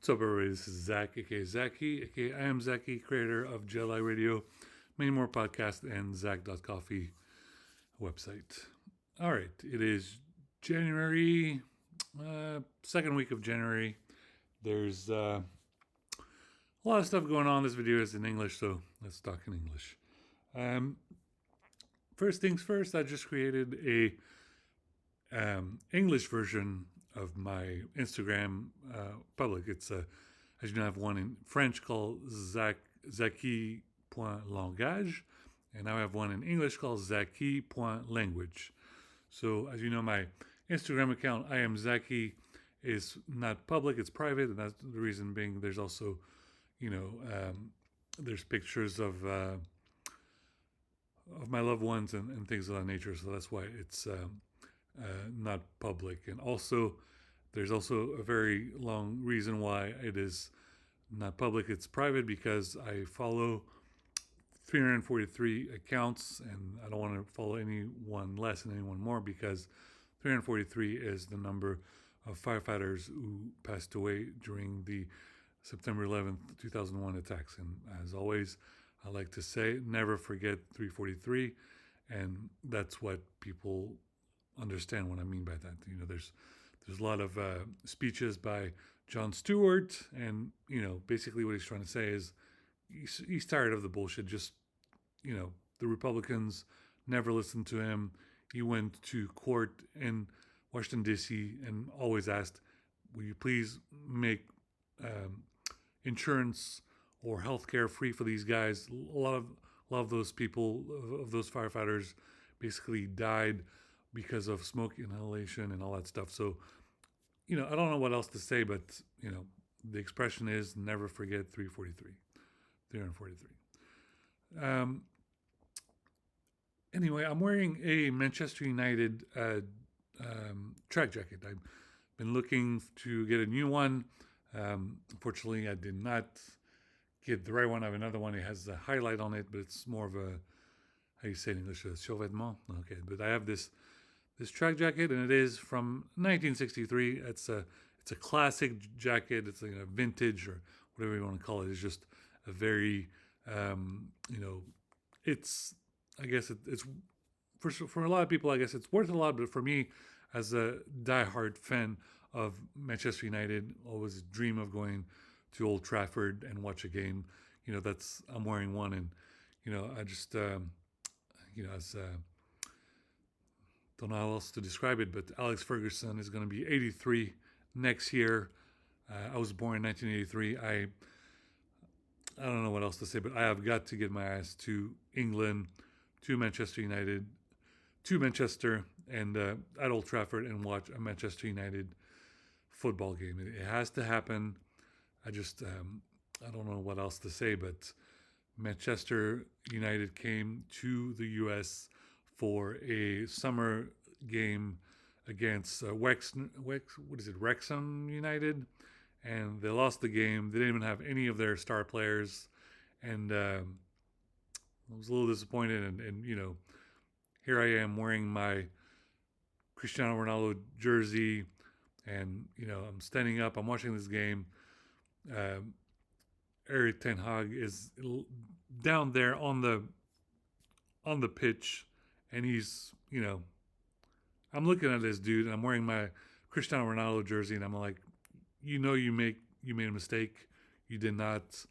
What's up, everybody? This is Zack, aka Zacky, aka I am Zacky, creator of Jedi Radio, many more podcasts, and Zack.coffee website. All right, it is January, second week of January. There's a lot of stuff going on. This video is in English, so let's talk in English. Um, First things first, I just created a English version of my Instagram public. It's as you know, I have one in French called Zaki.langage, and now I have one in English called Zaki.language. So as you know, my Instagram account, I am Zaki, is not public; it's private, and that's the reason being. There's also, you know, there's pictures of my loved ones and things of that nature. So that's why it's not public. And also, there's also a very long reason why it is not public. It's private because I follow 343 accounts, and I don't want to follow anyone less and anyone more because 343 is the number of firefighters who passed away during the September 11th, 2001 attacks. And as always, I like to say, never forget 343. And that's what people understand what I mean by that. You know, there's a lot of speeches by Jon Stewart, and basically what he's trying to say is he's tired of the bullshit. Just the Republicans never listened to him. He went to court in Washington D.C. and always asked, "Will you please make insurance or health care free for these guys?" A lot of those people, of those firefighters, basically died because of smoke inhalation and all that stuff. So, I don't know what else to say, but the expression is never forget 343. Anyway, I'm wearing a Manchester United track jacket. I've been looking to get a new one. Unfortunately, I did not get the right one. I have another one. It has a highlight on it, but it's more of a, how you say it in English, a survêtement. Okay, but I have this track jacket, and it is from 1963. It's a classic jacket. It's like a vintage or whatever you want to call it. It's just a very it's, I guess it's for a lot of people, I guess it's worth a lot, but for me, as a diehard fan of Manchester United, always dream of going to Old Trafford and watch a game. I'm wearing one, and I just as don't know how else to describe it, but Alex Ferguson is going to be 83 next year. I was born in 1983. I don't know what else to say, but I have got to get my ass to England, to Manchester United, to Manchester, and at Old Trafford and watch a Manchester United football game. It has to happen. I don't know what else to say, but Manchester United came to the U.S. for a summer game against Wrexham United, and they lost the game. They didn't even have any of their star players, and I was a little disappointed. And here I am wearing my Cristiano Ronaldo jersey, and I'm standing up. I'm watching this game. Eric Ten Hag is down there on the pitch, and he's I'm looking at this dude, and I'm wearing my Cristiano Ronaldo jersey, and I'm like, you made a mistake. You did not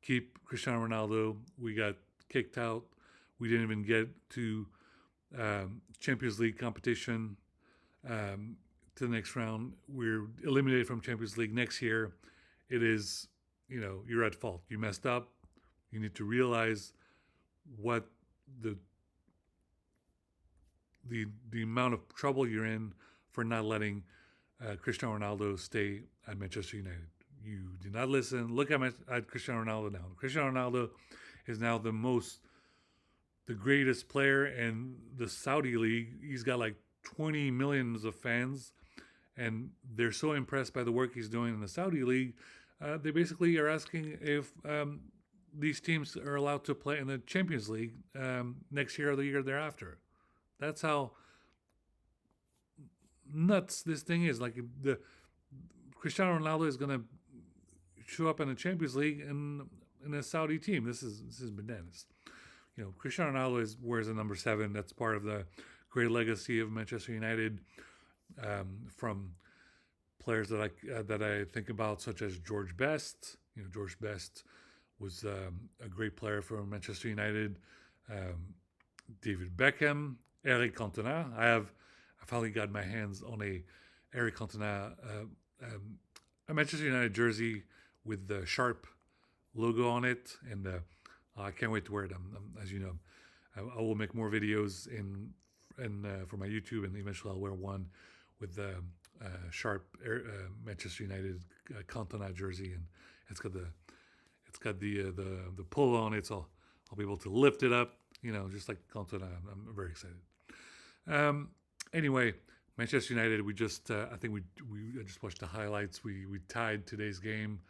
keep Cristiano Ronaldo. We got kicked out. We didn't even get to Champions League competition to the next round. We're eliminated from Champions League next year. It is, you're at fault. You messed up. You need to realize what the amount of trouble you're in for not letting Cristiano Ronaldo stay at Manchester United. You did not listen. Look at Cristiano Ronaldo now. Cristiano Ronaldo is now the greatest player in the Saudi league. He's got like 20 millions of fans, and they're so impressed by the work he's doing in the Saudi league. They basically are asking if these teams are allowed to play in the Champions League next year or the year thereafter. That's how nuts this thing is. Like, the Cristiano Ronaldo is gonna show up in the Champions League in a Saudi team. This is bananas. Cristiano Ronaldo wears a number 7. That's part of the great legacy of Manchester United, from players that I think about, such as George Best. George Best was a great player for Manchester United. David Beckham, Eric Cantona. I finally got my hands on a Eric Cantona, a Manchester United jersey with the sharp logo on it, and I can't wait to wear it. As you know, I will make more videos for my YouTube, and eventually I'll wear one with the sharp Manchester United Cantona jersey, and it's got the pull on it, so I'll be able to lift it up, just like Cantona. I'm very excited. Anyway, Manchester United. We just I just watched the highlights. We tied today's game,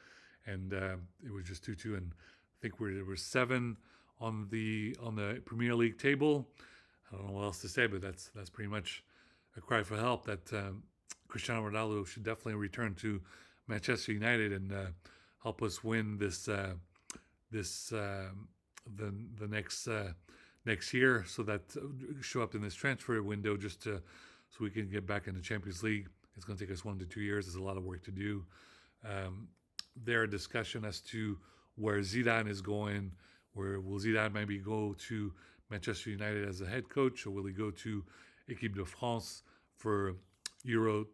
and it was just 2-2, and I think we're 7 on the Premier League table. I don't know what else to say, but that's pretty much a cry for help that Cristiano Ronaldo should definitely return to Manchester United and help us win the next year, so that show up in this transfer window so we can get back in the Champions League. It's going to take us 1 to 2 years. There's a lot of work to do. There are discussion as to where Zidane is going. Where will Zidane maybe go to Manchester United as a head coach, or will he go to Équipe de France for Euro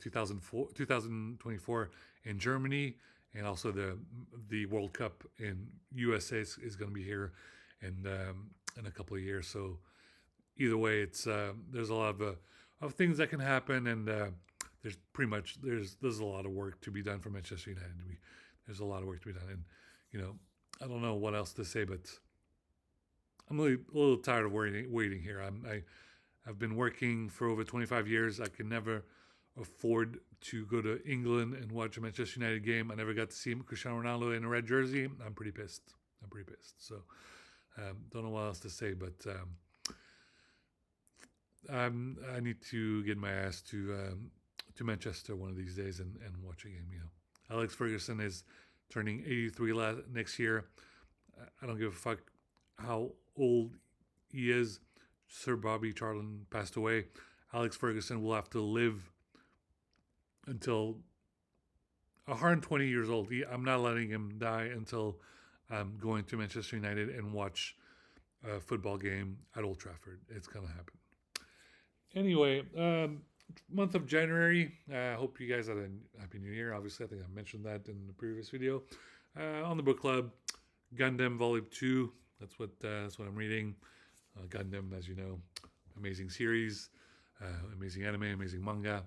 2024 in Germany, and also the World Cup in USA is going to be here in a couple of years. So either way, it's there's a lot of things that can happen, and there's a lot of work to be done for Manchester United. There's a lot of work to be done, and I don't know what else to say, but I'm really a little tired of waiting here. I've been working for over 25 years. I can never afford to go to England and watch a Manchester United game. I never got to see Cristiano Ronaldo in a red jersey. I'm pretty pissed. So don't know what else to say, but I need to get my ass to Manchester one of these days and watch a game. Alex Ferguson is turning 83 next year. I don't give a fuck how old he is. Sir Bobby Charlton passed away. Alex Ferguson will have to live until 120 years old. I'm not letting him die until I'm going to Manchester United and watch a football game at Old Trafford. It's going to happen. Anyway, month of January. I hope you guys had a Happy New Year. Obviously, I think I mentioned that in the previous video. On the book club, Gundam Volume 2. That's what I'm reading. Gundam, as you know, amazing series, amazing anime, amazing manga.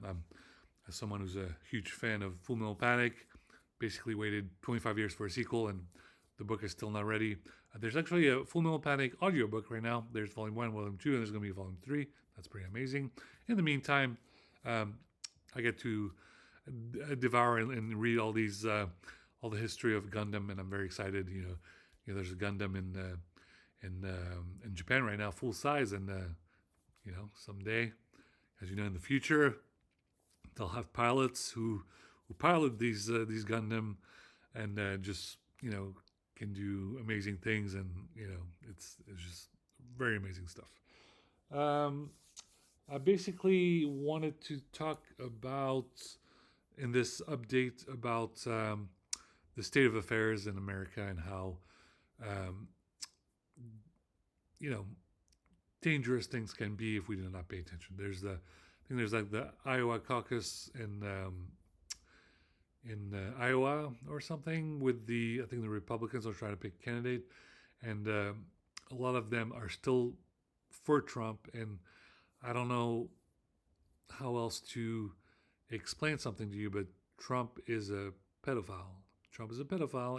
As someone who's a huge fan of Full Metal Panic, basically waited 25 years for a sequel, and the book is still not ready. There's actually a Full Metal Panic audiobook right now. There's Volume 1, Volume 2, and there's going to be Volume 3. That's pretty amazing. In the meantime, I get to devour and read all the history of Gundam, and I'm very excited. There's a Gundam in Japan right now, full size, and someday, as you know, in the future, they'll have pilots who pilot these Gundam, and just can do amazing things, and it's just very amazing stuff. I basically wanted to talk about in this update about the state of affairs in America and how dangerous things can be if we do not pay attention. There's the Iowa caucus in Iowa or something with I think the Republicans are trying to pick a candidate, and a lot of them are still for Trump, and I don't know how else to explain something to you, but Trump is a pedophile.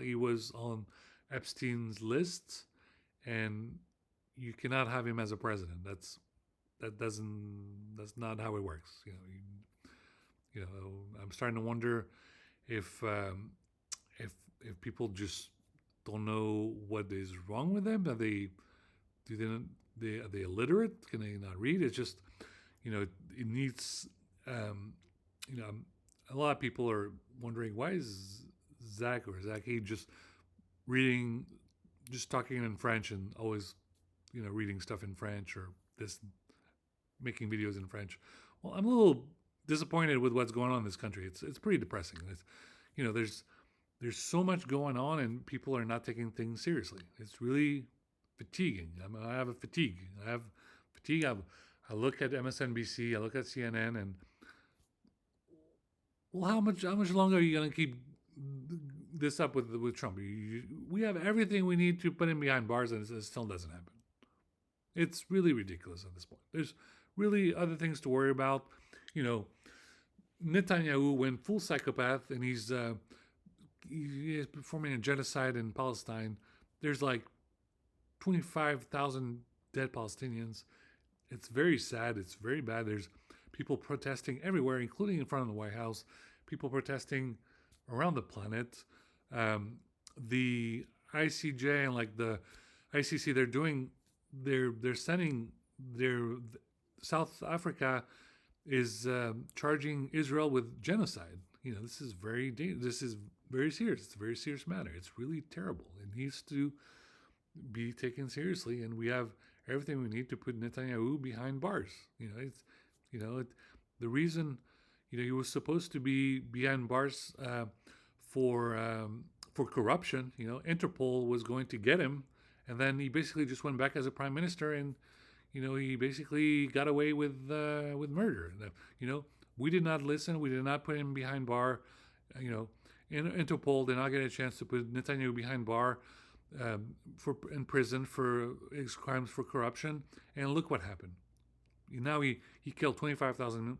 He was on Epstein's list, and you cannot have him as a president. That's not how it works. I'm starting to wonder if people just don't know what is wrong with them. Are they illiterate? Can they not read? It's just, it needs, a lot of people are wondering, why is Zack or Zacky, just reading, just talking in French and always, reading stuff in French or this making videos in French. Well, I'm a little disappointed with what's going on in this country. It's pretty depressing. There's so much going on and people are not taking things seriously. It's really fatiguing. I have a fatigue. I have fatigue. I look at MSNBC. I look at CNN, and well, how much longer are you gonna keep this up with Trump? We have everything we need to put him behind bars, and it still doesn't happen. It's really ridiculous at this point. There's really other things to worry about. Netanyahu went full psychopath, and he's performing a genocide in Palestine. There's like 25,000 dead Palestinians. It's very sad. It's very bad. There's people protesting everywhere, including in front of the White House. People protesting around the planet. The ICJ and like the ICC, they're sending South Africa is charging Israel with genocide. This is very serious. It's a very serious matter. It's really terrible. It needs to be taken seriously, and we have everything we need to put Netanyahu behind bars. The reason he was supposed to be behind bars for corruption. Interpol was going to get him, and then he basically just went back as a prime minister, and he basically got away with murder. We did not listen. We did not put him behind bar. Interpol did not get a chance to put Netanyahu behind bar in prison for his crimes for corruption. And look what happened. Now he killed 25,000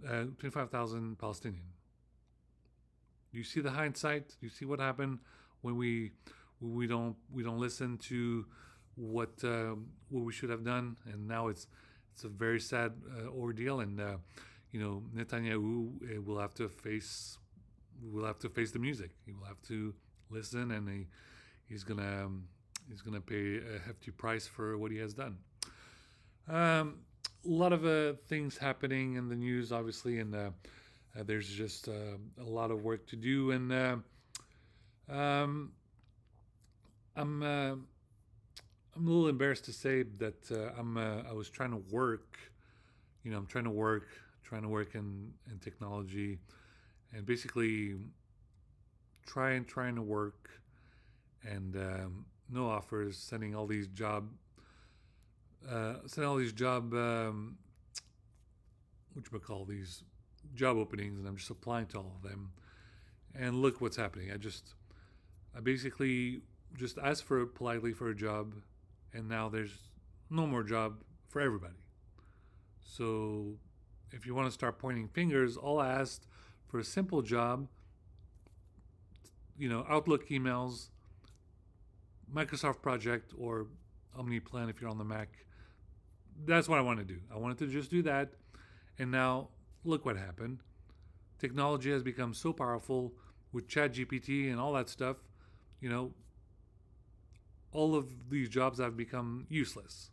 Palestinians. You see the hindsight. You see what happened when we don't listen to what we should have done, and now it's a very sad ordeal, and Netanyahu will have to face the music. He will have to listen, and he's gonna pay a hefty price for what he has done. A lot of things happening in the news, obviously, and there's just a lot of work to do, and I'm a little embarrassed to say that I was trying to work. I'm trying to work in technology, and basically trying to work, and no offers. Sending all these job, these job openings, and I'm just applying to all of them. And look what's happening. I basically just asked politely for a job, and now there's no more job for everybody. So if you want to start pointing fingers, all I asked for a simple job, Outlook emails, Microsoft Project, or OmniPlan if you're on the Mac. That's what I want to do. I wanted to just do that. And now look what happened. Technology has become so powerful with ChatGPT and all that stuff. All of these jobs have become useless.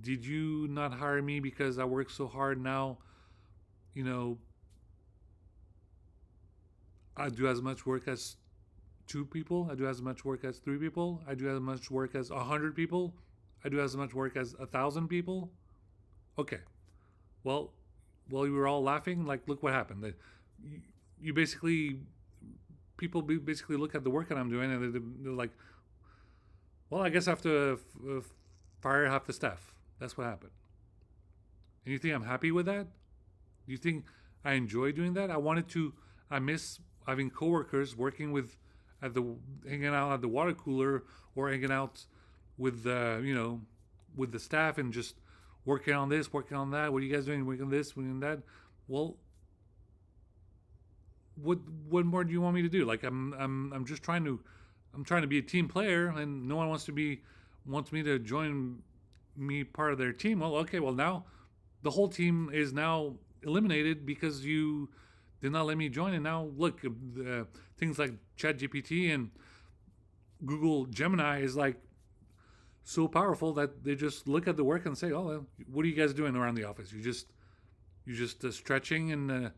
Did you not hire me because I work so hard now? I do as much work as 2 people. I do as much work as 3 people. I do as much work as 100 people. I do as much work as 1,000 people. Okay. Well, while you were all laughing, look what happened. You basically, people basically look at the work that I'm doing, and they're like, well, I guess I have to fire half the staff. That's what happened. And you think I'm happy with that? Do you think I enjoy doing that? I miss having coworkers working hanging out at the water cooler, or hanging out with with the staff, and just working on this, working on that. What are you guys doing? Working on this, working on that. Well, what more do you want me to do? I'm just trying to be a team player, and no one wants me to join me part of their team. Well, okay, well, now the whole team is now eliminated because you did not let me join. And now look, things like ChatGPT and Google Gemini is so powerful that they just look at the work and say, oh, well, what are you guys doing around the office? You just stretching and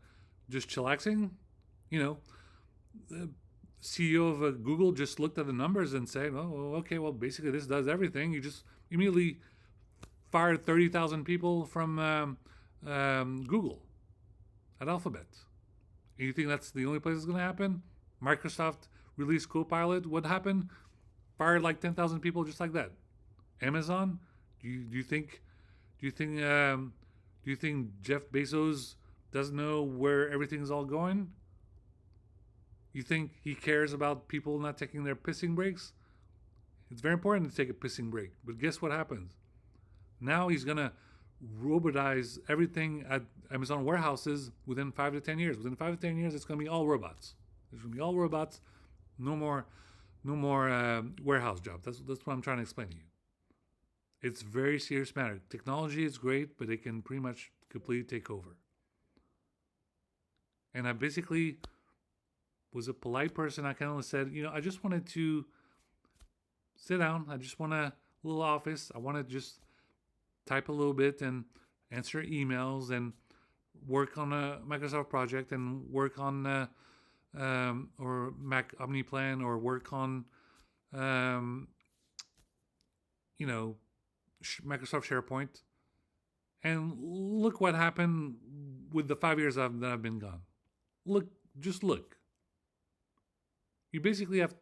just chillaxing. the CEO of Google just looked at the numbers and said, "Oh, okay, well, basically this does everything." You just immediately fired 30,000 people from Google at Alphabet. And you think that's the only place it's going to happen? Microsoft released Copilot. What happened? Fired like 10,000 people just like that. Amazon? Do you think do you think do you think Jeff Bezos doesn't know where everything's all going? You think he cares about people not taking their pissing breaks? It's very important to take a pissing break. But guess what happens? Now he's gonna robotize everything at Amazon warehouses within 5 to 10 years. Within 5 to 10 years, it's gonna be all robots. There's gonna be all robots. No more, no more warehouse jobs. That's what I'm trying to explain to you. It's a very serious matter. Technology is great, but it can pretty much completely take over. And I basically was a polite person. I kind of said, I just wanted to sit down. I just want a little office. I want to just type a little bit and answer emails and work on a Microsoft project and work on or Mac OmniPlan or work on Microsoft SharePoint. And look what happened with the 5 years that I've been gone. Just look. You basically have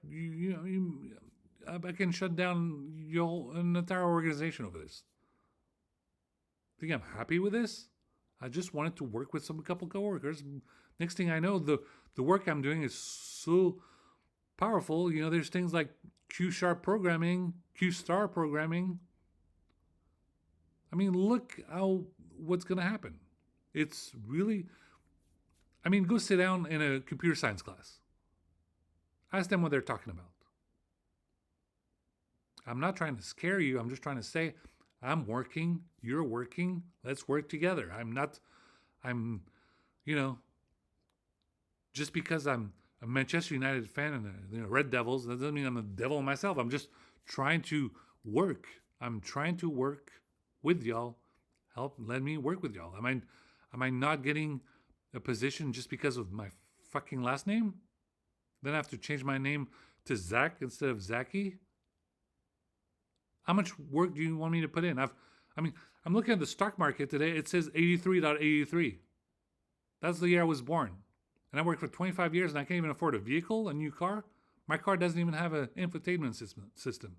I can shut down an entire organization over this. Think I'm happy with this? I just wanted to work with a couple coworkers. Next thing I know, the work I'm doing is so powerful. There's things like Q-sharp programming, Q-star programming. I mean, look what's going to happen. It's really, go sit down in a computer science class. Ask them what they're talking about. I'm not trying to scare you. I'm just trying to say, I'm working, you're working, let's work together. Just because I'm a Manchester United fan and Red Devils, that doesn't mean I'm a devil myself. I'm just trying to work. I'm trying to work with y'all. Let me work with y'all. Am I not getting a position just because of my fucking last name? Then I have to change my name to Zack instead of Zacky? How much work do you want me to put in? I'm looking at the stock market today. It says 83.83. That's the year I was born. And I worked for 25 years and I can't even afford a vehicle, a new car. My car doesn't even have an infotainment system.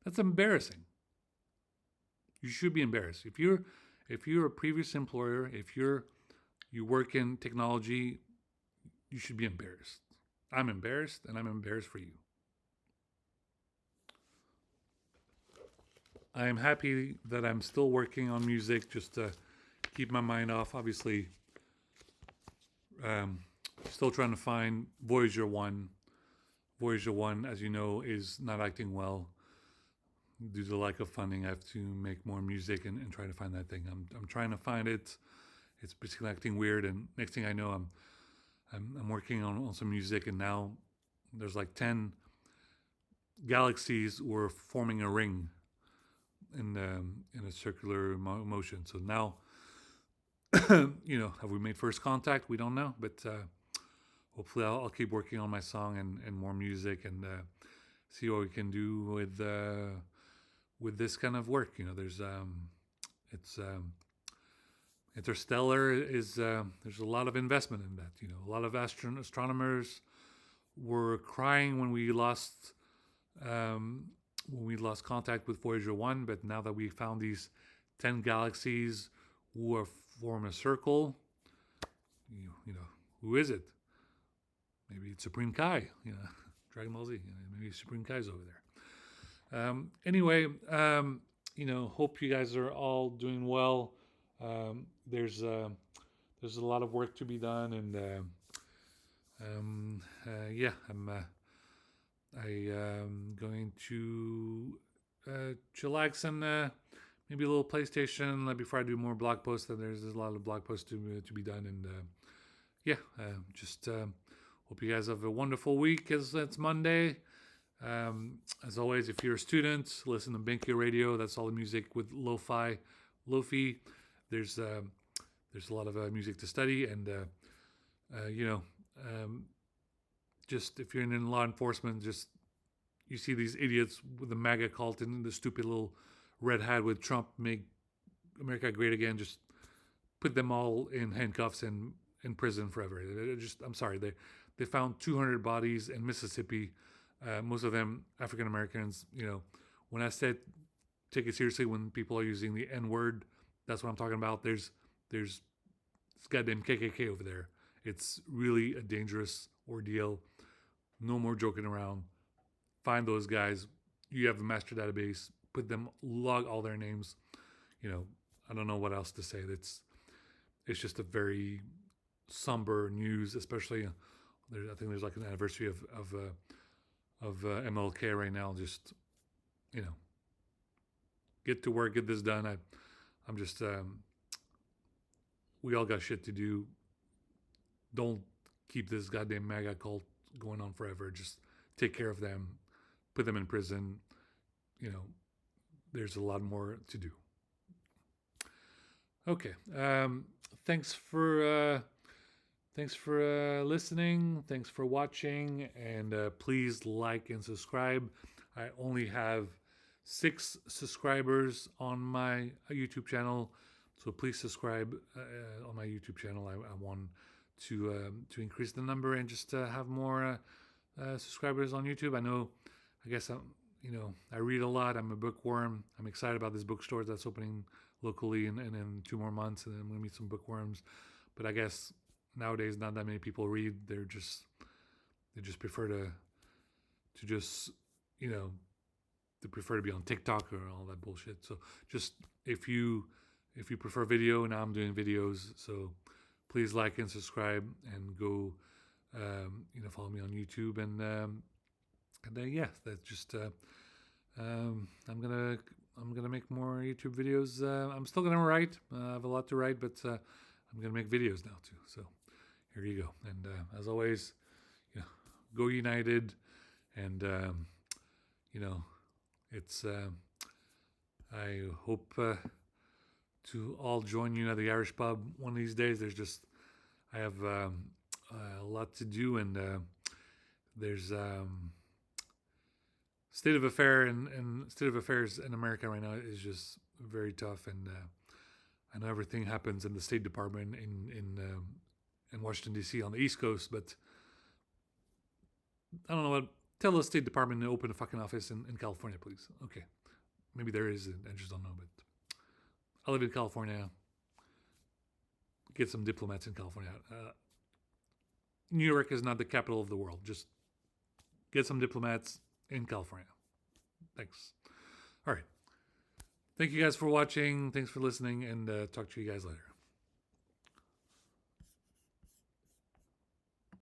That's embarrassing. You should be embarrassed. If you're a previous employer, if you work in technology, you should be embarrassed. I'm embarrassed, and I'm embarrassed for you. I am happy that I'm still working on music just to keep my mind off. Obviously, still trying to find Voyager 1. Voyager 1, as you know, is not acting well. Due to the lack of funding, I have to make more music and try to find that thing. I'm trying to find it. It's basically acting weird, and next thing I know, I'm working on some music, and now there's like 10 galaxies were forming a ring in a circular motion. So now, have we made first contact? We don't know, but hopefully I'll keep working on my song and more music and see what we can do with this kind of work. There's Interstellar is there's a lot of investment in that. A lot of astronomers were crying when we lost contact with Voyager 1, but now that we found these 10 galaxies who form a circle, who is it? Maybe it's Supreme Kai, Dragon Ball Z. Maybe Supreme Kai's over there. Anyway, hope you guys are all doing well. There's a lot of work to be done, and I'm going to chillax and maybe a little PlayStation before I do more blog posts. There's a lot of blog posts to be done, and just hope you guys have a wonderful week as it's Monday. As always, if you're a student, listen to Binky Radio. That's all the music with Lo-fi. There's a lot of music to study, and just if you're in law enforcement, just you see these idiots with the MAGA cult and the stupid little red hat with Trump make America great again. Just put them all in handcuffs and in prison forever. I'm sorry. They found 200 bodies in Mississippi, most of them African Americans. When I said take it seriously when people are using the N word, that's what I'm talking about. There's this goddamn KKK over there. It's really a dangerous ordeal. No more joking around. Find those guys. You have the master database. Put them, log all their names. I don't know what else to say. It's just a very somber news, especially. I think there's like an anniversary of MLK right now. Just get to work, get this done. I'm just we all got shit to do. Don't keep this goddamn MAGA cult going on forever. Just take care of them, put them in prison. There's a lot more to do. Okay. Thanks for listening. Thanks for watching, and please like and subscribe. I only have 6 subscribers on my YouTube channel, so please subscribe on my YouTube channel. I want to increase the number and just have more subscribers on YouTube. I read a lot. I'm a bookworm. I'm excited about this bookstore that's opening locally in 2 more months, and then I'm going to meet some bookworms. But I guess nowadays not that many people read. They just prefer to just they prefer to be on TikTok or all that bullshit. So just if you prefer video, now I'm doing videos. So please like and subscribe and go follow me on YouTube and that's just I'm gonna make more YouTube videos. I'm still gonna write. I have a lot to write, but I'm gonna make videos now too. So here you go. And as always, go United. And it's I hope to all join you at the Irish pub one of these days. I have a lot to do, and there's state of affairs in America right now is just very tough, and I know everything happens in the State Department in Washington D.C. on the East Coast, but I don't know what. Tell the State Department to open a fucking office in California, please. Okay, maybe there is. I just don't know, but I live in California. Get some diplomats in California. New York is not the capital of the world. Just get some diplomats in California. Thanks. All right. Thank you guys for watching. Thanks for listening, and talk to you guys later.